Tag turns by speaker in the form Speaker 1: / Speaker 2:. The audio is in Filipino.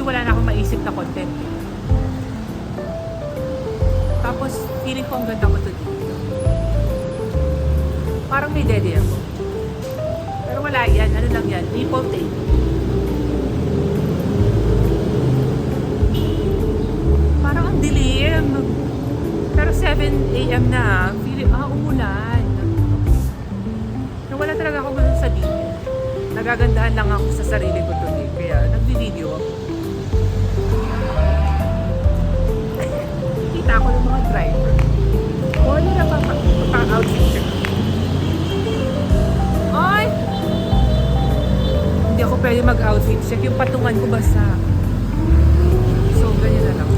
Speaker 1: Kasi wala na akong maisip na content. Tapos, feeling ko ang ganda ko today. Parang may dede ako. Pero wala yan. Ano lang yan? Nipple tape. Parang ang dilim. Pero 7 a.m. na. Feeling, umulan. Wala talaga ako ganun sa din. Nagagandahan lang ako sa sarili ko today. Kaya nagbi-video ako. Kita ko ng mga driver. Wala na pang-outfit siya. Ay! Hindi ako pwede mag-outfit check. Yung patungan ko basa. So, ganyan na lang.